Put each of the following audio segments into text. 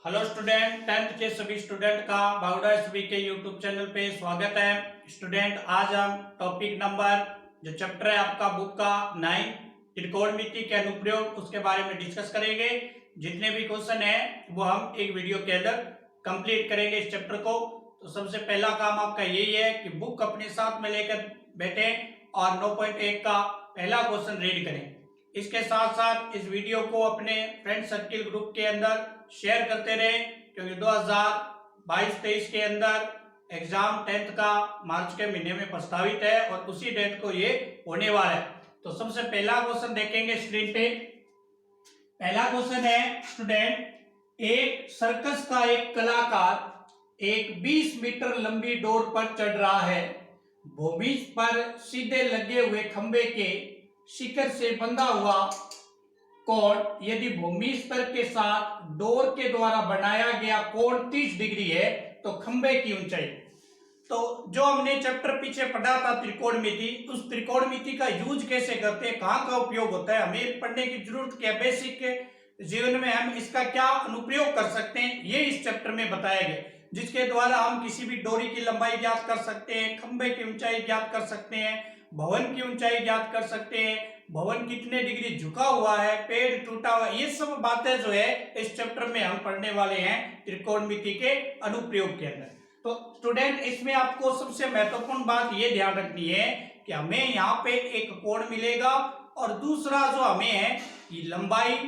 Hello student, tenth के सभी student का बाउडा एसबी के यूट्यूब चैनल पे स्वागत है। स्टूडेंट, आज हम टॉपिक नंबर जो चैप्टर है आपका बुक का 9 त्रिकोणमिति के अनुप्रयोग उसके बारे में डिस्कस करेंगे। जितने भी क्वेश्चन है वो हम एक वीडियो के अंदर कंप्लीट करेंगे इस चैप्टर को। तो सबसे पहला काम आपका यही है कि बुक अपने साथ में लेकर बैठे और 9.1 का पहला क्वेश्चन रीड करें। इसके साथ साथ इस वीडियो को अपने फ्रेंड सर्किल ग्रुप के अंदर शेयर करते रहे, क्योंकि 2022-23 के अंदर एग्जाम 10th का मार्च के महीने में प्रस्तावित है और उसी डेट को ये होने वाला है। तो सबसे पहला क्वेश्चन देखेंगे स्क्रीन पे। पहला क्वेश्चन है स्टूडेंट, एक सर्कस का एक कलाकार एक 20 मीटर लंबी डोर पर चढ़ रहा है। भूमि पर सीधे लगे हुए खंबे के शिखर से बंधा हुआ कोण यदि भूमि स्तर के साथ डोर के द्वारा बनाया गया कोण 30 डिग्री है तो खंबे की ऊंचाई। तो जो हमने चैप्टर पीछे पढ़ा था त्रिकोणमिति, उस त्रिकोणमिति का यूज कैसे करते हैं, कहाँ का उपयोग होता है, हमें पढ़ने की जरूरत क्या, बेसिक जीवन में हम इसका क्या अनुप्रयोग कर सकते हैं, ये इस चैप्टर में बताया गया। जिसके द्वारा हम किसी भी डोरी की लंबाई ज्ञात कर सकते हैं, खंबे की ऊंचाई ज्ञात कर सकते हैं, भवन की ऊंचाई ज्ञात कर सकते हैं, भवन कितने डिग्री झुका हुआ है, पेड़ टूटा हुआ, ये सब बातें जो है इस चैप्टर में हम पढ़ने वाले हैं त्रिकोणमिति के अनुप्रयोग के अंदर। तो स्टूडेंट, इसमें आपको सबसे महत्वपूर्ण बात ये ध्यान रखनी है कि हमें यहाँ पे एक कोण मिलेगा और दूसरा जो हमें है ये लंबाई,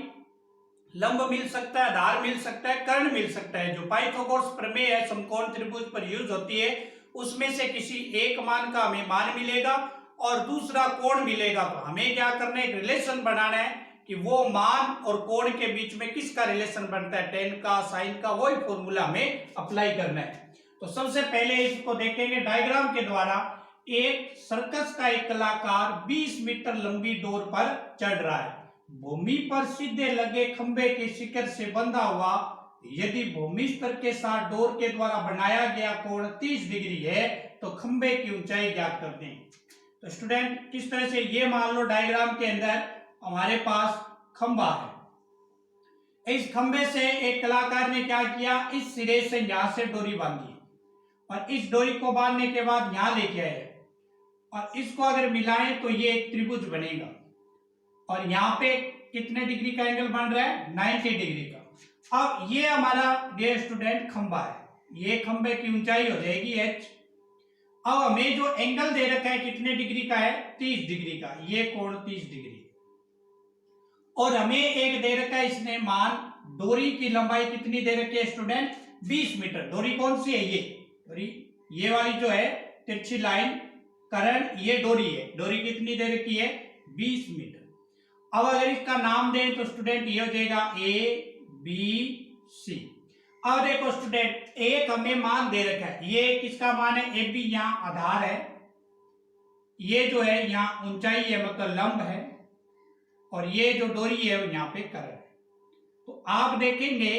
लंब मिल सकता है, आधार मिल सकता है, कर्ण मिल सकता है। जो पाइथागोरस प्रमेय है समकोण त्रिभुज पर यूज होती है, उसमें से किसी एक मान का हमें मान मिलेगा और दूसरा कोण मिलेगा। तो हमें क्या करना है, एक रिलेशन बनाना है कि वो मान और कोण के बीच में किसका रिलेशन बनता है, टेन का, साइन का, वही फॉर्मूला हमें अप्लाई करना है। तो सबसे पहले इसको देखेंगे डायग्राम के द्वारा। एक सर्कस का एक कलाकार 20 मीटर लंबी डोर पर चढ़ रहा है। भूमि पर सीधे लगे खंबे के शिखर से बंधा हुआ यदि भूमि स्तर के साथ डोर के द्वारा बनाया गया कोण 30 डिग्री है तो खंबे की ऊंचाई ज्ञात करते हैं। तो स्टूडेंट, किस तरह से, ये मान लो डायग्राम के अंदर हमारे पास खंबा है। इस खंबे से एक कलाकार ने क्या किया, इस सिरे से यहां से डोरी बांधी और इस डोरी को बांधने के बाद यहां लेके आए और इसको अगर मिलाएं तो ये एक त्रिभुज बनेगा और यहाँ पे कितने डिग्री का एंगल बन रहा है, 90 डिग्री का। अब ये हमारा डियर स्टूडेंट खंबा है, ये खंबे की ऊंचाई हो जाएगी h। अब हमें जो एंगल दे रखा है कितने डिग्री का है, 30 डिग्री का, ये कोण 30 डिग्री। और हमें एक दे रखा है इसने मान, डोरी की लंबाई कितनी दे रखी है स्टूडेंट, 20 मीटर। डोरी कौन सी है, ये डोरी, ये वाली जो है तिरछी लाइन करण, ये डोरी है। डोरी कितनी दे रखी है, 20 मीटर। अब अगर इसका नाम दें तो स्टूडेंट ये हो जाएगा ABC। अब देखो स्टूडेंट, एक हमें मान दे रखा है, ये किसका मान है, AB, यहाँ आधार है, ये जो है यहाँ ऊंचाई है मतलब लंब है, और ये जो डोरी है वो यहाँ पे करण है। तो आप देखेंगे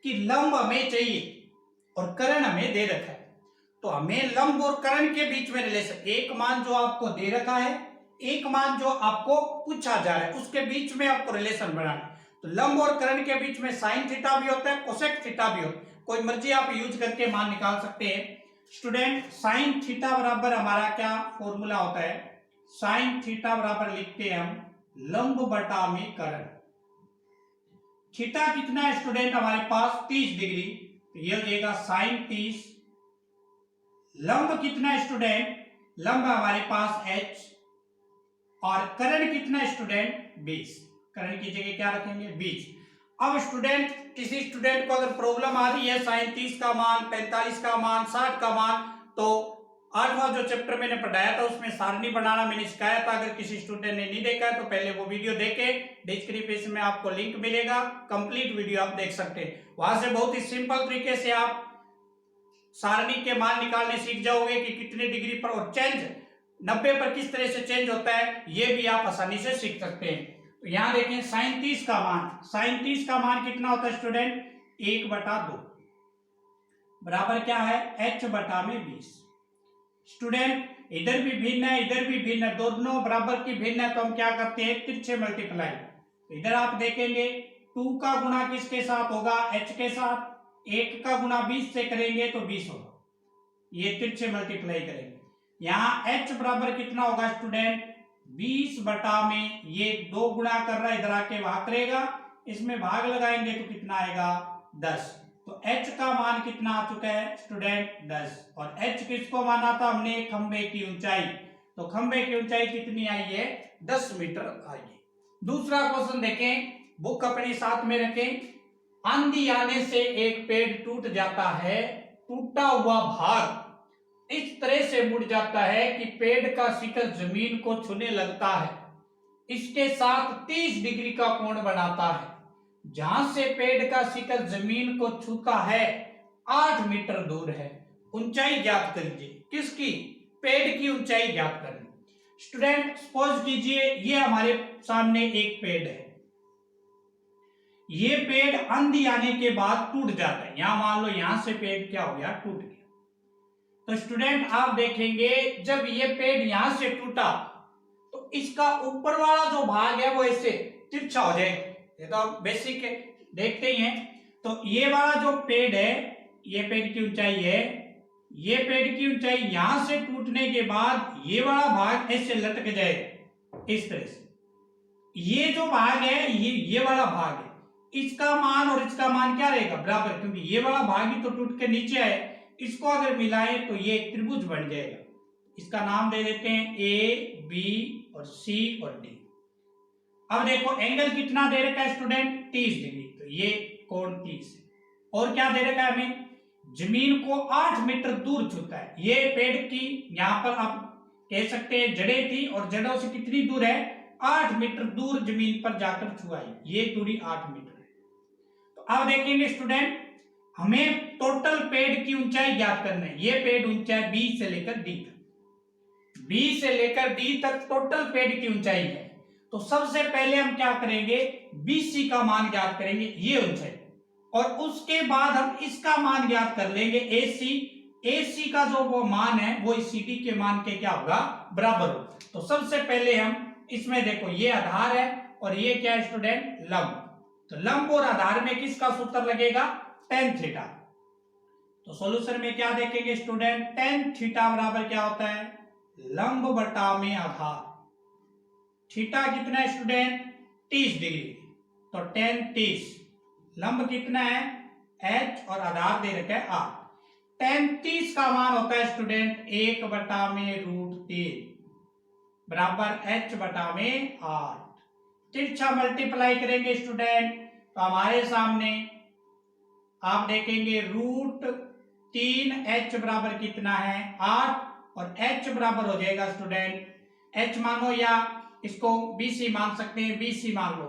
कि लंब हमें चाहिए और करण हमें दे रखा है, तो हमें लंब और करण के बीच में रिलेशन, एक मान जो आपको दे रखा है, एक मान जो आपको पूछा जा रहा है, उसके बीच में आपको रिलेशन बनाना है। तो लंब और कर्ण के बीच में साइन थीटा भी होता है, कोसेक थीटा भी होता है, कोई मर्जी आप यूज करके मान निकाल सकते हैं। स्टूडेंट, साइन थीटा बराबर हमारा क्या फॉर्मूला होता है, साइन थीटा बराबर लिखते हैं हम लंब बटा में कर्ण। थीटा कितना है स्टूडेंट हमारे पास, 30 डिग्री, तो ये हो जाएगा साइन 30। लंब कितना है स्टूडेंट, लंब हमारे पास h, और कर्ण कितना है स्टूडेंट, 20। कर्ण की जगह क्या रखेंगे, 20। अब स्टूडेंट, किसी स्टूडेंट को अगर प्रॉब्लम आ रही है साइन 30 का मान, 45 का मान, 60 का मान, तो 8वां जो चैप्टर मैंने पढ़ाया था उसमें सारणी बनाना मैंने सिखाया था। अगर किसी स्टूडेंट ने नहीं देखा है तो पहले वो वीडियो देखे, डिस्क्रिप्शन में आपको लिंक मिलेगा, कंप्लीट वीडियो आप देख सकते हैं। वहां से बहुत ही सिंपल तरीके से आप सारणी के मान निकालने सीख जाओगे कि कितने डिग्री पर, और चेंज 90 पर किस तरह से चेंज होता है, ये भी आप आसानी से सीख सकते हैं। तो यहां देखें साइन 30 का मान, साइन 30 का मान कितना होता है स्टूडेंट, 1/2 बराबर क्या है, h बटा में 20। स्टूडेंट, इधर भी भिन्न है, इधर भी भिन्न है, दोनों बराबर की भिन्न है, तो हम क्या करते हैं, तिरछे मल्टीप्लाई। इधर आप देखेंगे 2 का गुणा किसके साथ होगा, h के साथ। 1 का गुणा 20 से करेंगे तो 20 होगा, ये तिरछे मल्टीप्लाई करेंगे। यहाँ h बराबर कितना होगा स्टूडेंट, 20 बटा में ये 2 गुणा कर रहा है, इधर आके भाग करेगा, इसमें भाग लगाएंगे तो कितना आएगा 10। तो h का मान कितना आ चुका है स्टूडेंट 10। और h किसको माना था हमने, खंबे की ऊंचाई। तो खंबे की ऊंचाई कितनी आई है, 10 मीटर आई है। दूसरा क्वेश्चन देखें, बुक अपने साथ में रखें। आंधी आने से एक पेड़ टूट जाता है, टूटा हुआ भाग इस तरह से मुड़ जाता है कि पेड़ का शिखर जमीन को छूने लगता है, इसके साथ 30 डिग्री का कोण बनाता है। जहां से पेड़ का शिखर जमीन को छूता है 8 मीटर दूर है। ऊंचाई ज्ञात कीजिए, किसकी, पेड़ की ऊंचाई ज्ञात करनी। स्टूडेंट सपोज कीजिए ये हमारे सामने एक पेड़ है, ये पेड़ आंधी आने के बाद टूट जाता है। यहां मान लो यहां से पेड़ क्या हो गया, टूट गया। तो स्टूडेंट आप देखेंगे जब ये पेड़ यहां से टूटा तो इसका ऊपर वाला जो भाग है वो ऐसे तिरछा हो जाएगा। ये तो आप बेसिक देखते ही हैं। तो ये वाला जो पेड़ है, ये पेड़ की ऊंचाई है, ये पेड़ की ऊंचाई यहां से टूटने के बाद ये वाला भाग ऐसे लटक जाएगा इस तरह से। ये जो भाग है ये वाला भाग है, इसका मान और इसका मान क्या रहेगा, बराबर, क्योंकि ये वाला भाग ही तो टूट के नीचे आए। इसको अगर मिलाएं तो ये एक त्रिभुज बन जाएगा। इसका नाम दे देते हैं ए, बी और सी और डी। अब देखो एंगल कितना दे रखा है स्टूडेंट, 30 डिग्री। तो ये कोण 30 है। और क्या दे रखा है हमें, जमीन को 8 मीटर दूर छूता है। ये पेड़ की यहां पर आप कह सकते हैं जड़ें थी, और जड़ों से कितनी दूर है, 8 मीटर दूर जमीन पर जाकर छुआई, ये दूरी 8 मीटर है। तो अब देखेंगे स्टूडेंट, हमें टोटल पेड़ की ऊंचाई ज्ञात करना है। ये पेड़ ऊंचाई बी से लेकर डी तक, बी से लेकर डी तक टोटल पेड़ की ऊंचाई है। तो सबसे पहले हम क्या करेंगे, बीसी का मान ज्ञात करेंगे, ये ऊंचाई, और उसके बाद हम इसका मान ज्ञात कर लेंगे एसी। एसी का जो वो मान है वो सीडी के मान के क्या होगा, बराबर होगा। तो सबसे पहले हम इसमें देखो, ये आधार है और ये क्या है स्टूडेंट, लंब। तो लंब और आधार में किसका सूत्र लगेगा, tan थीटा। तो सॉल्यूशन में क्या देखेंगे स्टूडेंट, tan थीटा बराबर क्या होता है, लंब बटा में आधार। थीटा कितना है स्टूडेंट, 30 डिग्री। तो tan 30, लंब कितना है h और आधार दे रखा है r। tan 30 का मान होता है स्टूडेंट 1 बटा में √3 बराबर h बटा में 8। तिरछा मल्टीप्लाई करेंगे स्टूडेंट, तो हमारे सामने आप देखेंगे √3h बराबर कितना है 8, और h बराबर हो जाएगा स्टूडेंट, h मानो या इसको BC मान सकते हैं, BC मान लो,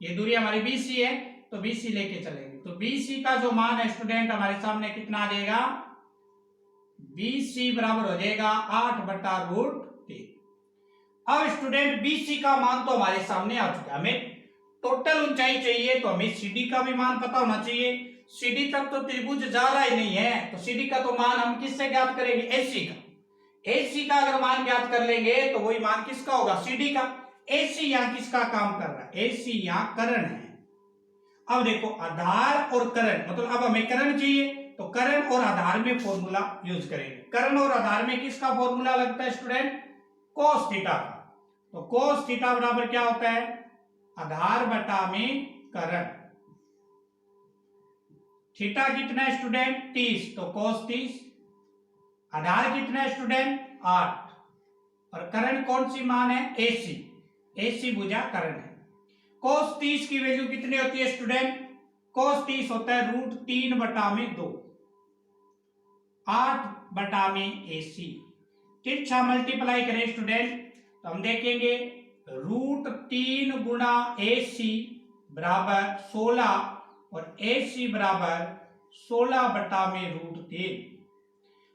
ये दूरी हमारी BC है तो BC लेके चलेंगे। तो BC का जो मान है स्टूडेंट हमारे सामने कितना आ जाएगा, BC बराबर हो जाएगा 8 बटा √3। अब स्टूडेंट BC का मान तो हमारे सामने आ चुका है, हमें टोटल ऊंचाई चाहिए तो हमें CD का भी मान पता होना चाहिए। CD तक तो त्रिभुज जा रहा ही नहीं है, तो CD का तो मान हम किससे ज्ञात करेंगे, AC का। AC का अगर मान ज्ञात कर लेंगे तो वही मान किसका होगा, CD का। AC यहाँ किसका काम कर रहा है, AC यहाँ करण है। अब देखो आधार और करण, मतलब अब हमें करण चाहिए तो करण और आधार में फॉर्मूला यूज करेंगे। करण और आधार में किसका फॉर्मूला लगता है स्टूडेंट, cos थीटा का। तो cos थीटा बराबर क्या होता है, आधार बटा में करण। थीटा कितना है स्टूडेंट 30, तो cos 30। आधार कितना है स्टूडेंट 8, और करण कौन सी मान है, AC। AC भुजा करण है। cos 30 की वैल्यू कितनी होती है स्टूडेंट, cos 30 होता है √3 बटा में 2, 8 बटा में AC। तिरछा मल्टीप्लाई करें स्टूडेंट तो हम देखेंगे √3 गुणा AC बराबर 16, और AC बराबर 16 बटा में √3।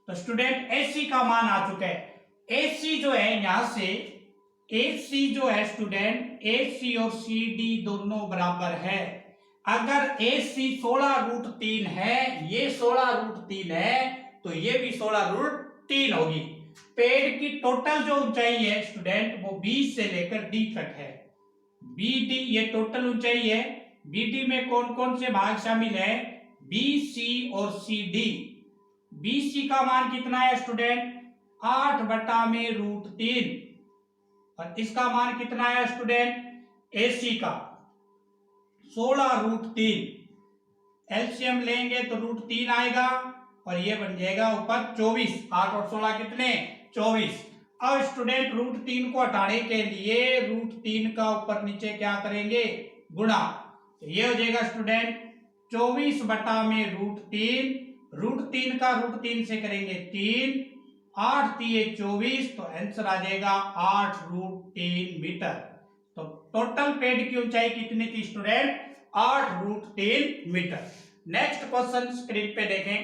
तो स्टूडेंट AC का मान आ चुका है। AC जो है यहां से, AC जो है स्टूडेंट, AC और CD दोनों बराबर है। अगर AC 16√3 है, ये 16√3 है, तो ये भी 16√3 होगी। पेड़ की टोटल जो ऊंचाई है स्टूडेंट वो B से लेकर D तक है। BD ये टोटल ऊंचाई है, BD में कौन कौन से भाग शामिल है? BC और CD। BC का मान कितना है स्टूडेंट? 8/√3। और इसका मान कितना है स्टूडेंट? AC का 16√3। एलसीएम लेंगे तो √3 आएगा और ये बन जाएगा ऊपर 24। 8 और 16 कितने? 24। अब स्टूडेंट √3 को हटाने के लिए √3 का ऊपर नीचे क्या करेंगे? गुणा। तो ये हो जाएगा स्टूडेंट 24/√3। √3 का √3 से करेंगे 3। 8 3 24, तो आंसर आ जाएगा 8√3 मीटर। तो टोटल पेड़ की ऊंचाई कितनी थी स्टूडेंट? 8√3 मीटर। नेक्स्ट क्वेश्चन स्क्रीन पे देखें।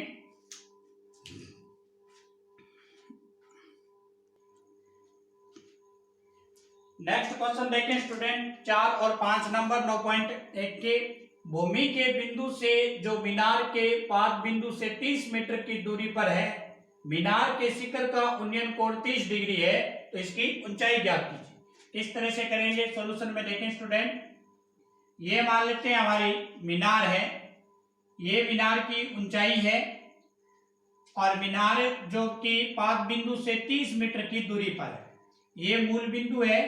नेक्स्ट क्वेश्चन देखें स्टूडेंट 4 और 5 नंबर 9.1 के। भूमि के बिंदु से जो मीनार के पाद बिंदु से 30 मीटर की दूरी पर है, मीनार के शिखर का उन्नयन कोण 30 डिग्री है, तो इसकी ऊंचाई ज्ञात कीजिए। किस तरह से करेंगे? सॉल्यूशन में देखें स्टूडेंट, ये मान लेते हैं हमारी मीनार है, ये मीनार की ऊंचाई है और मीनार जो कि पाद बिंदु से 30 मीटर की दूरी पर है। ये मूल बिंदु है,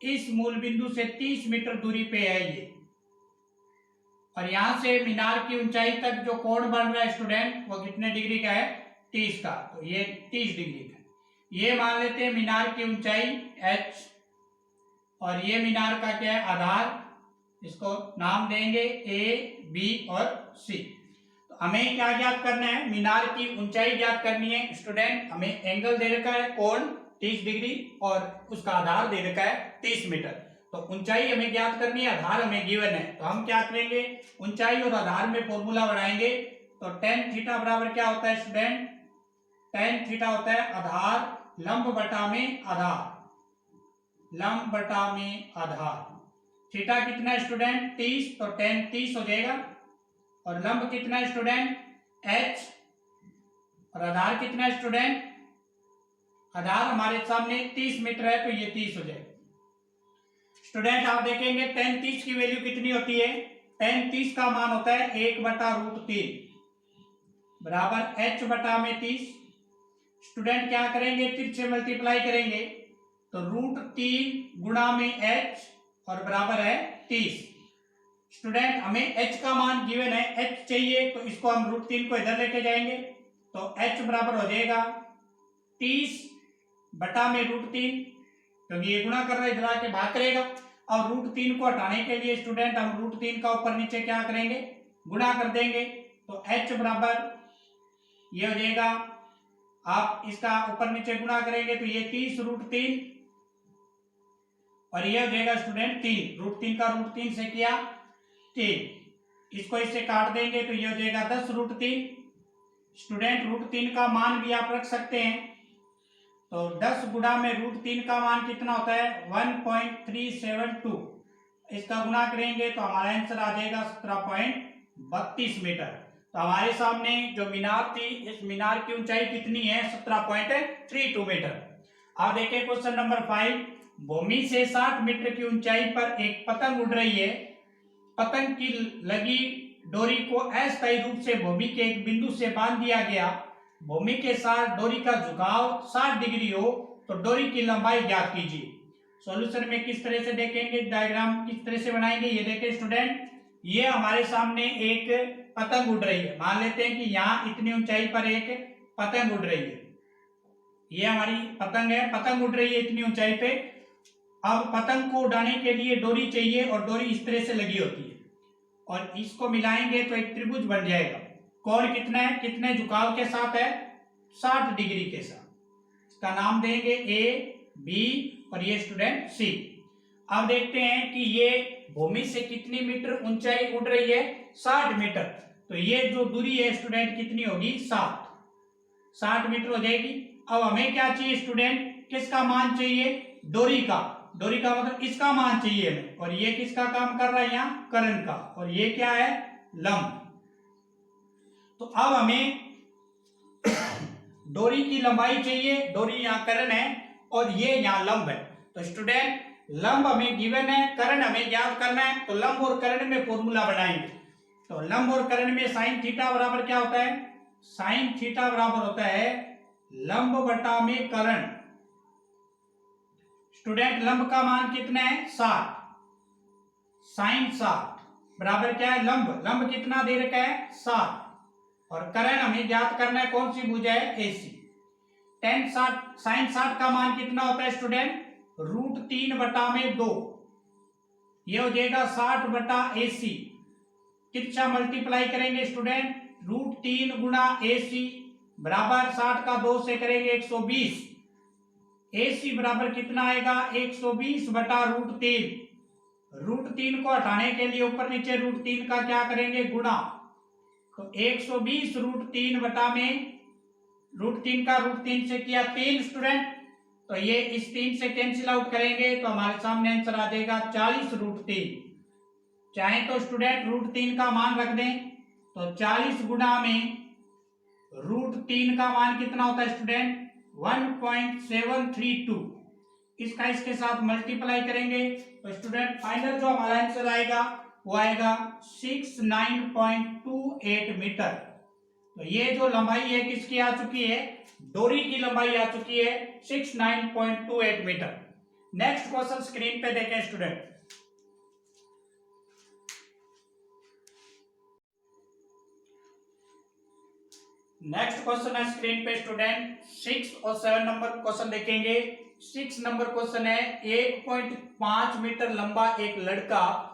इस मूल बिंदु से 30 मीटर दूरी पे है ये, और यहां से मीनार की ऊंचाई तक जो कोण बन रहा है स्टूडेंट वो कितने डिग्री का है? 30 का। तो ये 30 डिग्री का। ये मान लेते हैं मीनार की ऊंचाई h और ये मीनार का क्या है? आधार। इसको नाम देंगे A, B और C। तो हमें क्या ज्ञात करना है? मीनार की ऊंचाई ज्ञात करनी है स्टूडेंट। हमें एंगल दे रखा है कोण 30 डिग्री और उसका आधार दे रखा है 30 मीटर। तो ऊंचाई हमें ज्ञात करनी है, आधार हमें गिवन है। तो हम क्या करेंगे? ऊंचाई और आधार में फॉर्मूला बनाएंगे। तो tan थीटा बराबर क्या होता है स्टूडेंट? tan थीटा होता है आधार लंब बटा में आधार, लंब बटा में आधार। थीटा कितना है स्टूडेंट? 30, तो tan 30 हो जाएगा। और लंब कितना है स्टूडेंट? h। और आधार कितना है स्टूडेंट? आधार हमारे सामने 30 मीटर है, तो ये 30 हो जाएगा। स्टूडेंट आप देखेंगे tan 30 की वैल्यू कितनी होती है? tan 30 का मान होता है 1/√3 बराबर h बटा में 30। स्टूडेंट क्या करेंगे? तिरछे मल्टीप्लाई करेंगे, तो √3 गुणा में h और बराबर है 30। स्टूडेंट हमें h का मान गिवन है, h चाहिए, तो इसको हम √3 को इधर लेके जाएंगे, तो h बराबर हो जाएगा 30 बटा में √3, क्योंकि ये गुणा कर रहा है, इधर आके भाग करेगा। और √3 को हटाने के लिए स्टूडेंट हम √3 का ऊपर नीचे क्या करेंगे? गुणा कर देंगे। तो h बराबर ये हो जाएगा, आप इसका ऊपर नीचे गुणा करेंगे तो ये 30 √3 और ये हो जाएगा स्टूडेंट 3। √3 का √3 से किया 3, इसको इससे काट देंगे तो ये हो जाएगा 10 √3। स्टूडेंट √3 का मान भी आप रख सकते हैं, तो 10 गुणा में √3 का मान कितना होता है? 1.372। इसका गुणा करेंगे तो हमारा आंसर आ जाएगा 17.32 मीटर। तो हमारे सामने जो मीनार थी, इस मीनार की ऊंचाई कितनी है? 17.32 मीटर। अब देखिए क्वेश्चन नंबर 5। भूमि से 60 मीटर की ऊंचाई पर एक पतंग उड़ रही है। पतंग की लगी डोरी को अस्थायी रूप से भूमि के एक बिंदु से बांध दिया गया। भूमि के साथ डोरी का झुकाव 60 डिग्री हो तो डोरी की लंबाई ज्ञात कीजिए। सॉल्यूशन में किस तरह से देखेंगे? डायग्राम किस तरह से बनाएंगे? ये देखें स्टूडेंट, ये हमारे सामने एक पतंग उड़ रही है। मान लेते हैं कि यहाँ इतनी ऊंचाई पर एक पतंग उड़ रही है, ये हमारी पतंग है, पतंग उड़ रही है इतनी ऊंचाई पे। अब पतंग को उड़ाने के लिए डोरी चाहिए और डोरी इस तरह से लगी होती है और इसको मिलाएंगे तो एक त्रिभुज बन जाएगा। कोण कितना है? कितने झुकाव के साथ है? 60 डिग्री के साथ। इसका नाम देंगे A, B और ये स्टूडेंट C। अब देखते हैं कि ये भूमि से कितनी मीटर ऊंचाई उड़ रही है? 60 मीटर। तो ये जो दूरी है स्टूडेंट कितनी होगी? 60 मीटर हो जाएगी। अब हमें क्या चाहिए स्टूडेंट? किसका मान चाहिए? डोरी का। डोरी का मतलब इसका मान चाहिए हमें। और ये किसका काम कर रहा है? यहाँ करंट का। और ये क्या है? लंब। तो अब हमें डोरी की लंबाई चाहिए। डोरी यहाँ करंट है और ये यहाँ लंब है। तो स्टूडेंट लंब हमें गिवन है, कर्ण हमें ज्ञात करना है, तो लंब और कर्ण में फॉर्मूला बनाएंगे। तो लंब और कर्ण में साइन थीटा बराबर क्या होता है, साइन थीटा बराबर होता है लंब बटा में कर्ण। स्टूडेंट लंब का मान कितना है 60, साइन 60 बराबर क्या है लंब, लंब कितना दे रखा है 60, और कर्ण हमें ज्ञात करना है कौन सी भुजा है AC। टेन 60 साइन 60 का मान कितना होता है स्टूडेंट √3/2, ये हो जाएगा 60/AC। कितना मल्टीप्लाई करेंगे स्टूडेंट, √3 गुणा AC बराबर 60 का 2 से करेंगे 120, AC बराबर कितना आएगा 120/√3। √3 को हटाने के लिए ऊपर नीचे √3 का क्या करेंगे गुणा, तो 120 √3 बटा में √3 का √3 से किया 3 स्टूडेंट, तो ये इस 3 से कैंसिल आउट करेंगे तो हमारे सामने आंसर आ जाएगा 40 √3। चाहे तो स्टूडेंट √3 का मान रख दें, तो 40 गुणा में √3 का मान कितना होता है स्टूडेंट 1.732, इसका इसके साथ मल्टीप्लाई करेंगे तो स्टूडेंट फाइनल जो हमारा आंसर आएगा वो आएगा 69.28 मीटर। तो ये जो लंबाई है किसकी आ चुकी है, डोरी की लंबाई आ चुकी है 69.28 मीटर। नेक्स्ट क्वेश्चन स्क्रीन पे देखें स्टूडेंट, नेक्स्ट क्वेश्चन है स्क्रीन पे स्टूडेंट 6 और 7 नंबर क्वेश्चन देखेंगे। 6 नंबर क्वेश्चन है 1.5 मीटर लंबा एक लड़का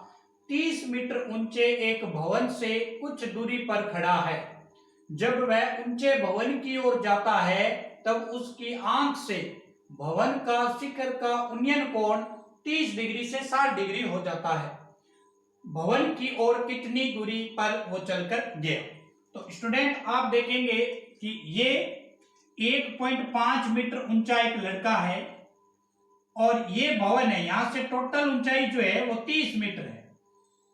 30 मीटर ऊंचे एक भवन से कुछ दूरी पर खड़ा है। जब वह ऊंचे भवन की ओर जाता है तब उसकी आंख से भवन का शिखर का उन्नयन कोण 30 डिग्री से 60 डिग्री हो जाता है। भवन की ओर कितनी दूरी पर वो चलकर गया। तो स्टूडेंट आप देखेंगे कि ये 1.5 मीटर ऊंचा एक लड़का है और ये भवन है, यहां से टोटल ऊंचाई जो है वो 30 मीटर है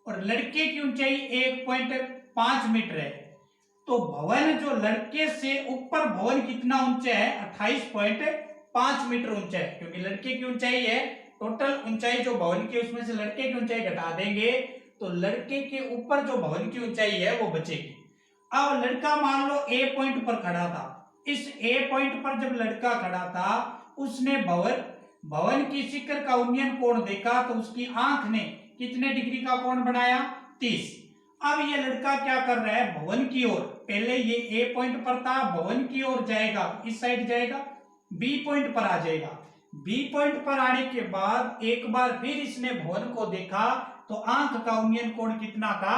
और लड़के की ऊंचाई 1.5 मीटर है। तो भवन जो लड़के से ऊपर भवन कितना ऊंचा है 28.5 मीटर ऊंचा है, क्योंकि लड़के की ऊंचाई है टोटल ऊंचाई जो भवन की उसमें से लड़के की ऊंचाई घटा देंगे तो लड़के के ऊपर जो भवन की ऊंचाई है वो बचेगी। अब लड़का मान लो A पॉइंट पर खड़ा था, इस A पॉइंट पर जब लड़का खड़ा था उसने भवन की शिखर का उन्नयन कोण देखा तो उसकी आंख ने कितने डिग्री का कोण बनाया 30। अब ये लड़का क्या कर रहा है भवन की ओर, पहले ये A पॉइंट पर था भवन की ओर जाएगा इस साइड जाएगा B पॉइंट पर आ जाएगा। B पॉइंट पर आने के बाद एक बार फिर इसने भवन को देखा तो आंख का उन्नयन कोण कितना था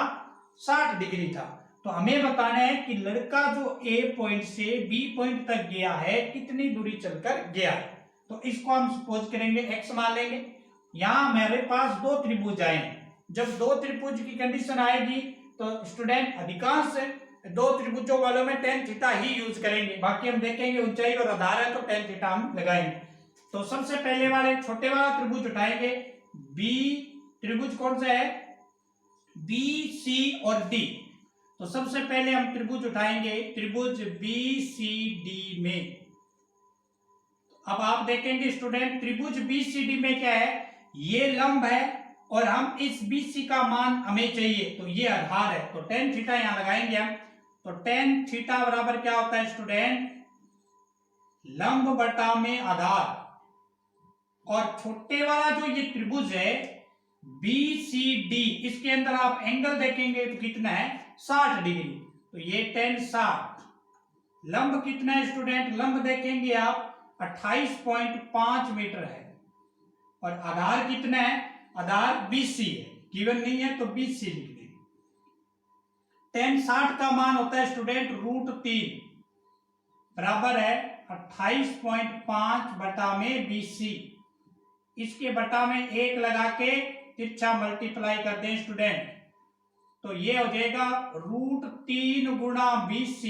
60 डिग्री था। तो हमें बताना है कि लड़का जो A पॉइंट से B पॉइंट तक गया है कितनी दूरी चलकर गया है। तो इसको हम सपोज करेंगे x मान लेंगे। यहां हमारे पास दो त्रिभुज आए, जब दो त्रिभुज की कंडीशन आएगी तो स्टूडेंट अधिकांश दो त्रिभुजों वालों में tan थीटा ही यूज करेंगे, बाकी हम देखेंगे ऊंचाई और आधार है तो tan थीटा हम लगाएंगे। तो सबसे पहले वाले छोटे वाला त्रिभुज उठाएंगे, B त्रिभुज कौन सा है B C और D। तो सबसे पहले हम त्रिभुज उठाएंगे त्रिभुज BCD में। अब आप देखेंगे स्टूडेंट त्रिभुज BCD में क्या है, ये लंब है और हम इस BC का मान हमें चाहिए तो ये आधार है, तो tan थीटा यहां लगाएंगे हम। तो tan थीटा बराबर क्या होता है स्टूडेंट लंब बटा में आधार, और छोटे वाला जो ये त्रिभुज है BCD इसके अंदर आप एंगल देखेंगे तो कितना है 60 डिग्री, तो ये tan 60। लंब कितना है स्टूडेंट, लंब देखेंगे आप 28.5 मीटर है और आधार कितना है, आधार BC है, गिवन नहीं है तो BC लिख देंगे। tan 60 का मान होता है स्टूडेंट √3 बराबर है 28.5 बटा में BC, इसके बटा में 1 लगा के तिरछा मल्टीप्लाई कर दें स्टूडेंट, तो ये हो जाएगा √3 गुणा BC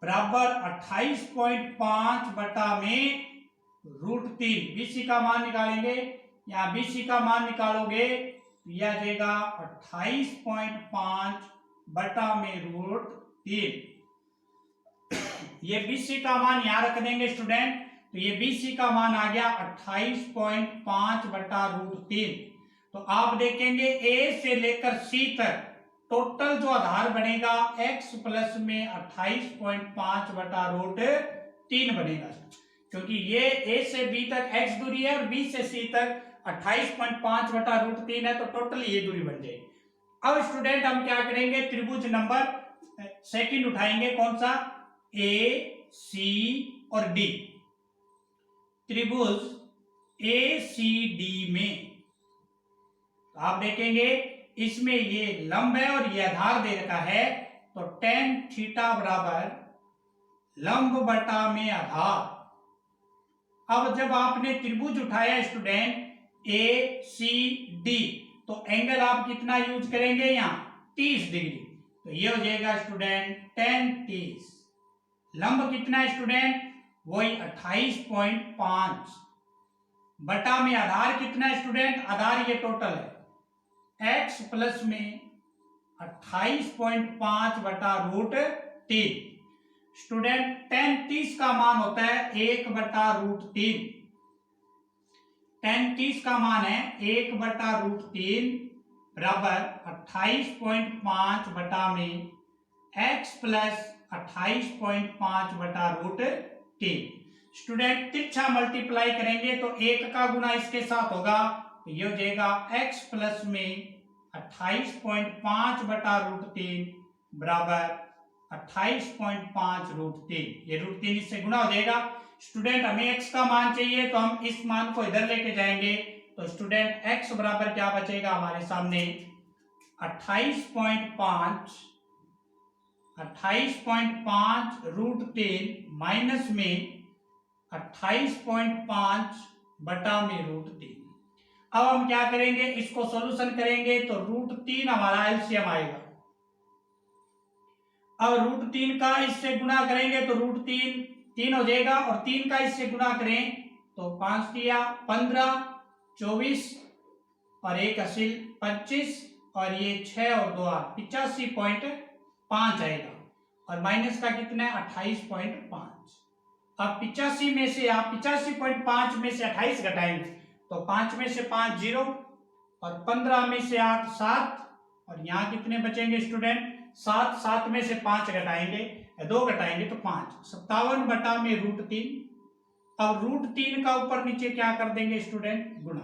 बराबर 28.5 बटा में √3। BC का मान निकालेंगे, यहाँ BC का मान निकालोगे तो यह आ जाएगा 28.5 बटा में √3। ये BC का मान यहाँ रख देंगे स्टूडेंट, तो ये BC का मान आ गया 28.5 बटा √3। तो आप देखेंगे A से लेकर C तक टोटल जो आधार बनेगा x प्लस में 28.5 बटा √3 बनेगा, क्योंकि ये A से B तक x दूरी है और B से C तक 28.5 बटा √3 है, तो टोटल ये दूरी बन जाएगी। अब स्टूडेंट हम क्या करेंगे, त्रिभुज नंबर सेकंड उठाएंगे, कौन सा, AC और D। त्रिभुज ACD में आप देखेंगे इसमें ये लंब है और ये आधार दे रखा है, तो tan थीटा बराबर लंब बटा में आधार। अब जब आपने त्रिभुज उठाया स्टूडेंट ACD, तो एंगल आप कितना यूज करेंगे, यहाँ 30 डिग्री, तो ये हो जाएगा स्टूडेंट tan 30। लंब कितना है स्टूडेंट, वही 28.5 बटा में आधार कितना है स्टूडेंट, आधार ये टोटल है x प्लस में 28.5 बटा √3। स्टूडेंट tan 30 का मान होता है 1 बटा √3। tan 30 का मान है 1 बटा √3 बराबर 28.5 बटा में x प्लस 28.5 बटा √3। स्टूडेंट तिरछा मल्टीप्लाई करेंगे तो 1 का गुना इसके साथ होगा, तो ये हो जाएगा x प्लस में 28.5 बटा √3 बराबर 28.5 √3। ये √3 इससे गुना हो जाएगा। स्टूडेंट हमें x का मान चाहिए, तो हम इस मान को इधर लेके जाएंगे, तो स्टूडेंट x बराबर क्या बचेगा हमारे सामने, 28.5 √3 माइनस में 28.5 बटा में √3। अब हम क्या करेंगे, इसको सॉल्यूशन करेंगे तो √3 हमारा एलसीएम आएगा। अब √3 का इससे गुना करेंगे तो √3 3 हो जाएगा, और 3 का इससे गुना करें तो 5 किया 15, 24 और 1 असिल 25, और ये 6 और 2 8 85.5 आएगा, और माइनस का कितना है 28.5। अब 85 में से आप 85.5 में से 28 घटाएंगे तो 5 में से 5 0, और 15 में से 8 7, और यहाँ कितने बचेंगे स्टूडेंट 7, 7 में से 5 घटाएंगे 2 घटाएंगे तो 5, 57 बटा में √3। अब √3 का ऊपर नीचे क्या कर देंगे स्टूडेंट, गुना,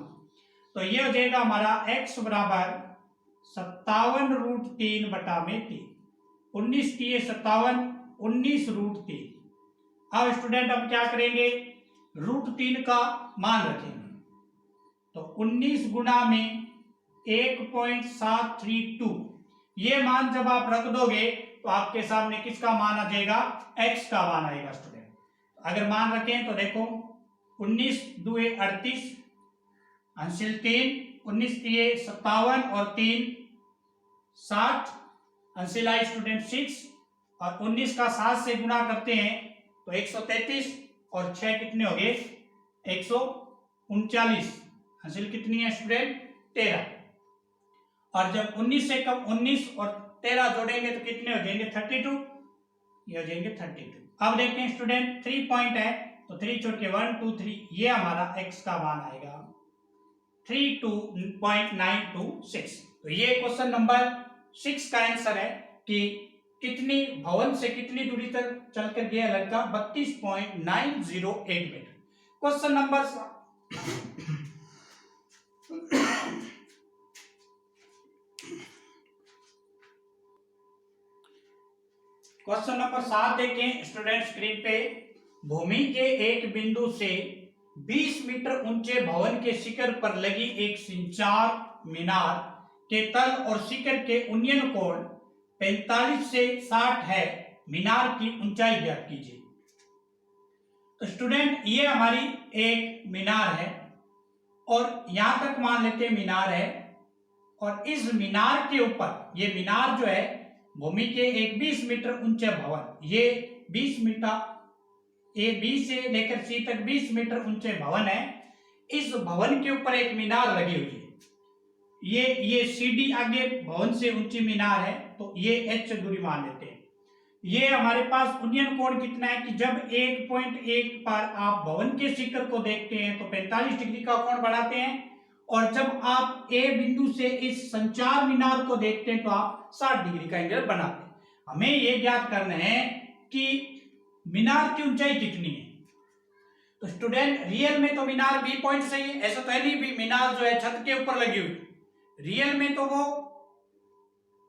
तो ये हो जाएगा हमारा x बराबर 57 √3 बटा में 3। 19 किए 57, 19 √3। अब स्टूडेंट हम क्या करेंगे, √3 का मान रखेंगे, तो 19 गुना में 1.732, ये मान जब आप रख दोगे तो आपके सामने किसका मान आ जाएगा, x का मान आएगा स्टूडेंट। अगर मान रखें तो देखो 19 दूए 38, अंशिल 3, 19 दिए 57 और 3 60, अंशिल आई स्टूडेंट 6, और 19 का 7 से गुना करते हैं तो 133, और 6 कितने हो गए 139, हासिल कितनी है स्टूडेंट 13, और जब 19 से कम 19 और 13 जोड़ेंगे तो कितने हो जाएंगे 32, ये हो जाएंगे 32। अब देखते हैं स्टूडेंट 3 पॉइंट है तो 3 छोड़ के 1 2 3, ये हमारा x का मान आएगा 32.926। तो ये क्वेश्चन नंबर 6 का आंसर है कि कितनी भवन से कितनी दूरी तक चलकर गया लड़का, 32.908 metre. Question number question number 7 देखें स्टूडेंट स्क्रीन पे। भूमि के एक बिंदु से 20 मीटर ऊंचे भवन के शिखर पर लगी एक संचार मीनार के तल और शिखर के उन्नयन कोण 45 से 60 है, मीनार की ऊंचाई ज्ञात कीजिए। तो स्टूडेंट ये हमारी एक मीनार है और यहां तक मान लेते हैं मीनार है, और इस मीनार के ऊपर ये मीनार जो है भूमि के एक 20 मीटर ऊंचे भवन, ये 20 मीटर ए बी से लेकर सी तक 20 मीटर ऊंचे भवन है। इस भवन के ऊपर एक मीनार लगी हुई है, ये सी डी आगे भवन से ऊंची मीनार है, तो ये एच दूरी मान लेते हैं। ये हमारे पास यूनियन कोण कितना है कि जब 1.1 पर आप भवन के शिखर को देखते हैं तो 45 डिग्री का कोण बढ़ाते हैं, और जब आप ए बिंदु से इस संचार मीनार को देखते हैं तो आप 60 डिग्री का एंगल बनाते हैं। हमें यह ज्ञात करना है कि मीनार की ऊंचाई कितनी है। तो स्टूडेंट रियल में तो मीनार बी पॉइंट से ही है, ऐसा तो है नहीं भी मीनार जो है छत के ऊपर लगी हुई, रियल में तो वो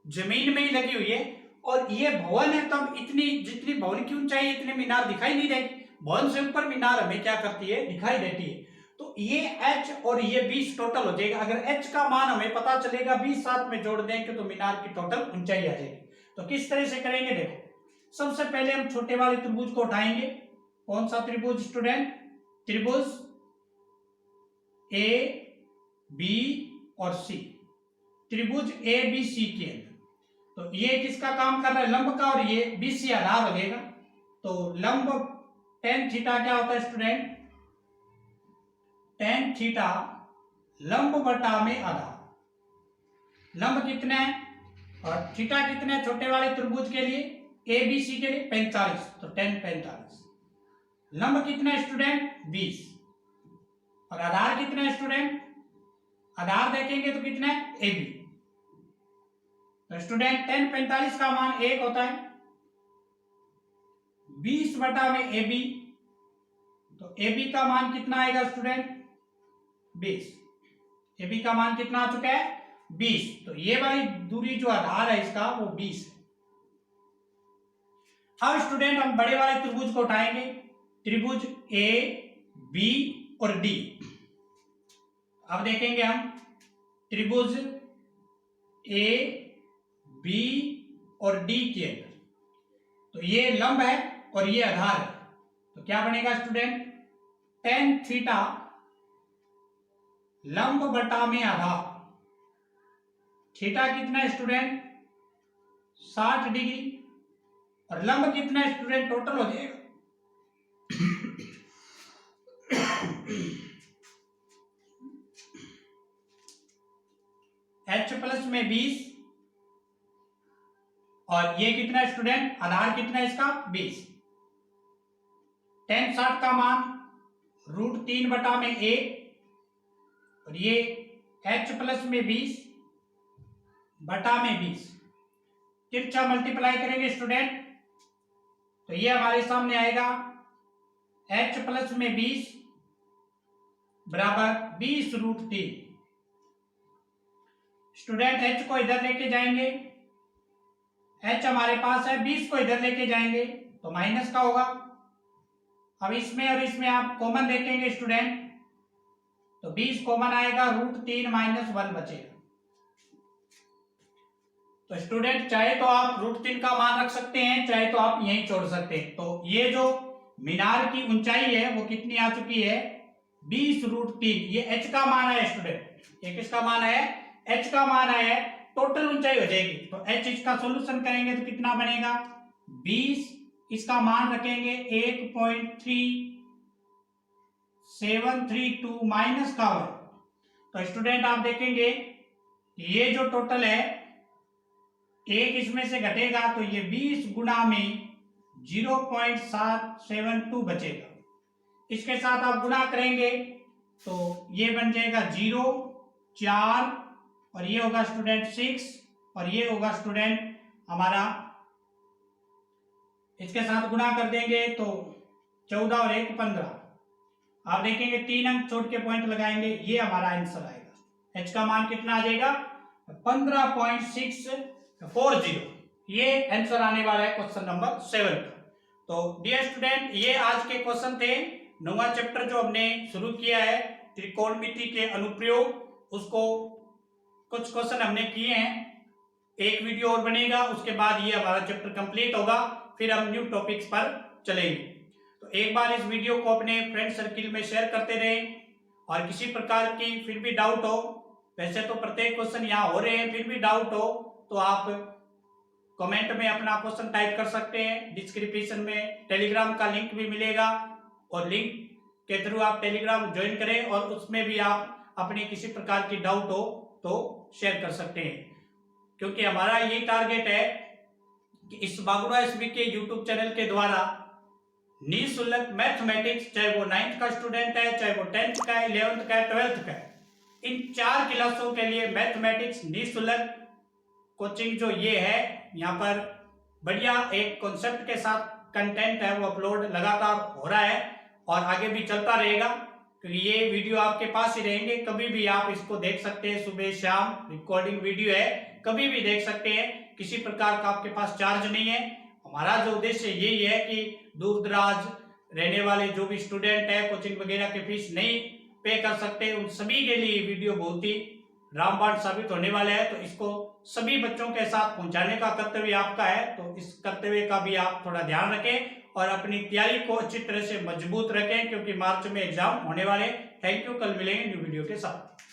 जमीन में ही लगी हुई है। और ये भवन है तब इतनी जितनी भवन की ऊंचाई है इतनी मीनार दिखाई नहीं देती, भवन से ऊपर मीनार हमें क्या करती है, दिखाई देती है। तो ये h और ये 20 टोटल हो जाएगा। अगर h का मान हमें पता चलेगा 20 साथ में जोड़ देंगे तो मीनार की टोटल ऊंचाई आ जाएगी। तो किस तरह से करेंगे, देखो सबसे पहले हम छोटे वाले त्रिभुज को उठाएंगे। कौन सा त्रिभुज स्टूडेंट, त्रिभुज ए बी और सी, त्रिभुज ए बी सी के अंदर। तो ये किसका काम कर रहा है, लंब का, और ये बी सी आधार हो जाएगा। तो लंब tan थीटा क्या होता है स्टूडेंट, tan थीटा लंब बटा में आधार। लंब कितने है और थीटा कितने है छोटे वाले त्रिभुज के लिए, ए बी सी के लिए 45, तो tan 45। लंब कितना है स्टूडेंट 20, और आधार कितना है स्टूडेंट, आधार देखेंगे तो कितना है ए बी। तो स्टूडेंट tan 45 का मान 1 होता है, 20 बटा में ए बी, तो ए बी का मान कितना आएगा स्टूडेंट 20। ए बी का मान कितना आ चुका है 20। तो ये वाली दूरी जो आधार है इसका वो 20 है। अब स्टूडेंट हम बड़े वाले त्रिभुज को उठाएंगे, त्रिभुज ए बी और डी। अब देखेंगे हम त्रिभुज ए बी और डी के अंदर, तो ये लंब है और ये आधार है। तो क्या बनेगा स्टूडेंट, tan थीटा लंब बटा में आधार। थीटा कितना है स्टूडेंट 60 डिग्री, और लंब कितना है स्टूडेंट, टोटल हो जाएगा h प्लस में 20, और ये कितना है स्टूडेंट, आधार कितना है इसका 20। tan 60 का मान √3 बटा में 1, और ये h प्लस में 20 बटा में 20, तिरछा मल्टीप्लाई करेंगे स्टूडेंट, तो ये हमारे सामने आएगा h प्लस में 20 बराबर 20√3। स्टूडेंट h को इधर लेके जाएंगे, h हमारे पास है, 20 को इधर लेके जाएंगे तो माइनस का होगा। अब इसमें और इसमें आप कॉमन देखेंगे स्टूडेंट, तो 20 कॉमन आएगा, √3 - 1 बचेगा। तो स्टूडेंट चाहे तो आप √3 का मान रख सकते हैं, चाहे तो आप यहीं छोड़ सकते हैं। तो ये जो मीनार की ऊंचाई है वो कितनी आ चुकी है 20√3। ये h का मान है स्टूडेंट, ये किसका मान है, h का मान है, टोटल ऊंचाई हो जाएगी। तो h इसका सॉल्यूशन करेंगे तो कितना बनेगा 20, इसका मान रखेंगे 1.3732 माइनस का 1। तो स्टूडेंट आप देखेंगे ये जो टोटल है एक इसमें से घटेगा तो ये 20 गुना में 0.772 बचेगा। इसके साथ आप गुणा करेंगे तो ये बन जाएगा 0, 4, और ये होगा स्टूडेंट 6, और ये होगा स्टूडेंट हमारा, इसके साथ गुणा कर देंगे तो 14 और 1 15। आप देखेंगे 3 अंक छोड़ के पॉइंट लगाएंगे, ये हमारा आंसर आएगा। h का मान कितना आ जाएगा 15.640। ये आंसर आने वाला है क्वेश्चन नंबर 7 का। तो डियर स्टूडेंट ये आज के क्वेश्चन थे। 9वां चैप्टर जो हमने शुरू किया है त्रिकोणमिति के अनुप्रयोग, उसको कुछ क्वेश्चन हमने किए हैं, एक वीडियो और बनेगा, उसके बाद ये हमारा चैप्टर कंप्लीट होगा, फिर हम न्यू टॉपिक्स पर चलेंगे। तो एक बार इस वीडियो को अपने फ्रेंड सर्किल में शेयर करते रहें, और किसी प्रकार की फिर भी डाउट हो, वैसे तो प्रत्येक क्वेश्चन यहाँ हो रहे हैं, फिर भी डाउट हो तो आप कमेंट में अपना क्वेश्चन टाइप कर सकते हैं। डिस्क्रिप्शन में टेलीग्राम का लिंक भी मिलेगा, और लिंक के थ्रू आप टेलीग्राम ज्वाइन करें, और उसमें भी आप अपनी किसी प्रकार की डाउट हो तो शेयर कर सकते हैं। क्योंकि हमारा ये टारगेट है कि इस बागुड़ा एसबी के यूट्यूब चैनल के द्वारा निःशुल्क मैथमेटिक्स, चाहे वो 9th का स्टूडेंट है, चाहे वो 10th का है, 11th का है, 12th का है, इन 4 क्लासों के लिए मैथमेटिक्स निःशुल्क कोचिंग जो ये है, यहाँ पर बढ़िया एक कॉन्सेप्ट के साथ कंटेंट है वो अपलोड लगातार हो रहा है और आगे भी चलता रहेगा, क्योंकि ये वीडियो आपके पास ही रहेंगे। कभी भी आप इसको देख सकते हैं, सुबह शाम रिकॉर्डिंग वीडियो है, कभी भी देख सकते हैं, किसी प्रकार का आपके पास चार्ज नहीं है। हमारा जो उद्देश्य यही है कि दूर दराज रहने वाले जो भी स्टूडेंट है, कोचिंग वगैरह के फीस नहीं पे कर सकते, उन सभी के लिए वीडियो बहुत ही रामबाण साबित होने वाला है। तो इसको सभी बच्चों के साथ पहुंचाने का कर्तव्य आपका है, तो इस कर्तव्य का भी आप थोड़ा ध्यान रखें और अपनी तैयारी को अच्छी तरह से मजबूत रखें, क्योंकि मार्च में एग्जाम होने वाले। थैंक यू, कल मिलेंगे न्यू वीडियो के साथ।